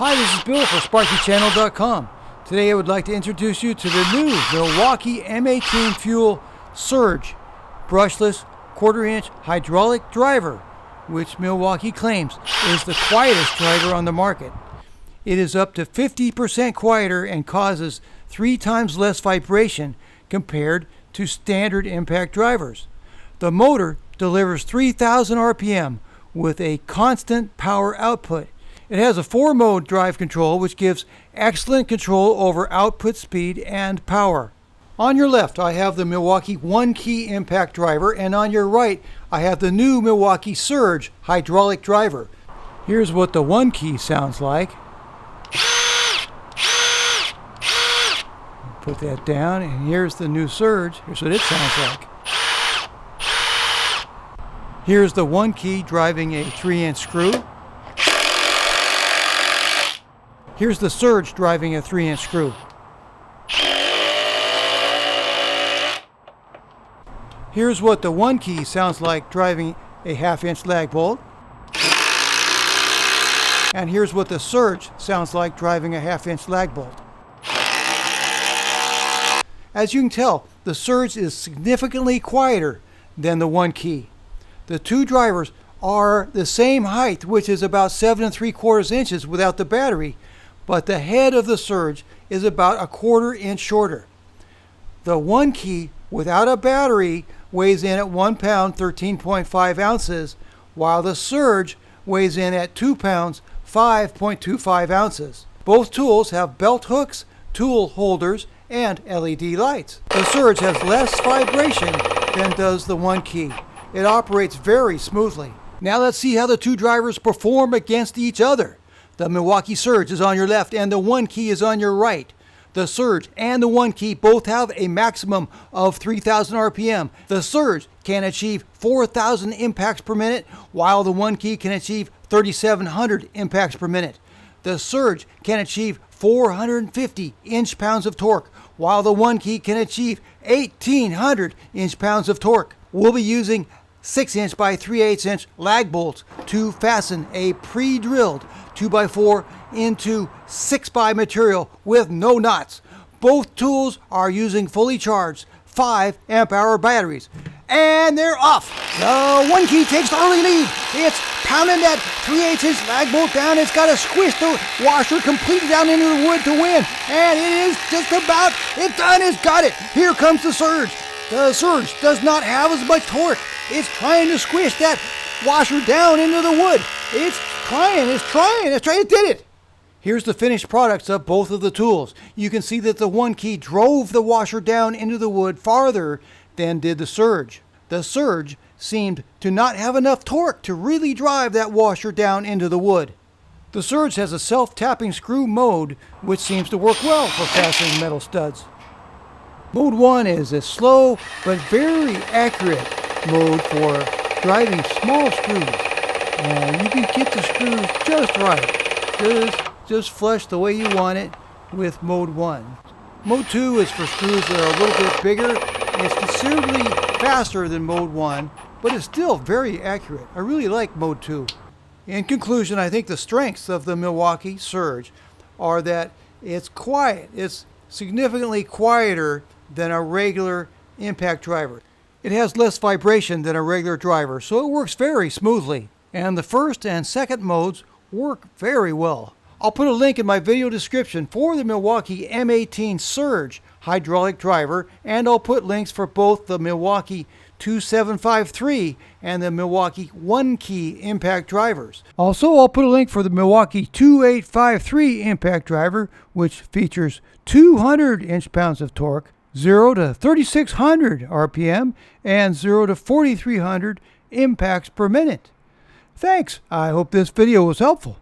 Hi, this is Bill for SparkyChannel.com. Today I would like to introduce you to the new Milwaukee M18 Fuel Surge brushless quarter-inch hydraulic driver, which Milwaukee claims is the quietest driver on the market. It is up to 50% quieter and causes 3 times less vibration compared to standard impact drivers. The motor delivers 3,000 RPM with a constant power output. It has a 4-mode drive control, which gives excellent control over output speed and power. On your left, I have the Milwaukee 1-key impact driver, and on your right, I have the new Milwaukee Surge hydraulic driver. Here's what the 1-key sounds like. Put that down, and here's the new Surge. Here's what it sounds like. Here's the 1-key driving a 3-inch screw. Here's the Surge driving a 3-inch screw. Here's what the 1-key sounds like driving a 1/2-inch lag bolt. And here's what the Surge sounds like driving a 1/2-inch lag bolt. As you can tell, the Surge is significantly quieter than the 1-key. The two drivers are the same height, which is about 7 3/4 inches without the battery, but the head of the Surge is about 1/4 inch shorter. The 1-key without a battery weighs in at 1 pound 13.5 ounces, while the Surge weighs in at 2 pounds 5.25 ounces. Both tools have belt hooks, tool holders, and LED lights. The Surge has less vibration than does the 1-key. It operates very smoothly. Now let's see how the two drivers perform against each other. The Milwaukee Surge is on your left and the 1-key is on your right. The Surge and the 1-key both have a maximum of 3,000 RPM. The Surge can achieve 4,000 impacts per minute, while the 1-key can achieve 3,700 impacts per minute. The Surge can achieve 450 inch-pounds of torque, while the 1-key can achieve 1,800 inch-pounds of torque. We'll be using 6-inch by 3/8 inch lag bolts to fasten a pre-drilled 2x4 into 6x material with no knots. Both tools are using fully charged 5 amp hour batteries, and they're off. The 1-key takes the early lead. It's pounding that 3/8 inch lag bolt down. It's got to squish the washer completely down into the wood to win, and it is just about it done. It's got it. Here comes the Surge. The Surge does not have as much torque. It's trying to squish that washer down into the wood. It's trying, it did it. Here's the finished products of both of the tools. You can see that the 1-key drove the washer down into the wood farther than did the Surge. The Surge seemed to not have enough torque to really drive that washer down into the wood. The Surge has a self-tapping screw mode, which seems to work well for fastening metal studs. Mode 1 is a slow but very accurate mode for driving small screws. And you can get the screws just right. Just flush the way you want it with Mode 1. Mode 2 is for screws that are a little bit bigger. It's considerably faster than Mode 1, but it's still very accurate. I really like Mode 2. In conclusion, I think the strengths of the Milwaukee Surge are that it's quiet. It's significantly quieter than a regular impact driver. It has less vibration than a regular driver, so it works very smoothly. And the first and second modes work very well. I'll put a link in my video description for the Milwaukee M18 Surge hydraulic driver, and I'll put links for both the Milwaukee 2753 and the Milwaukee 1-key impact drivers. Also, I'll put a link for the Milwaukee 2853 impact driver, which features 200 inch-pounds of torque, 0 to 3,600 RPM, and 0 to 4,300 impacts per minute. Thanks. I hope this video was helpful.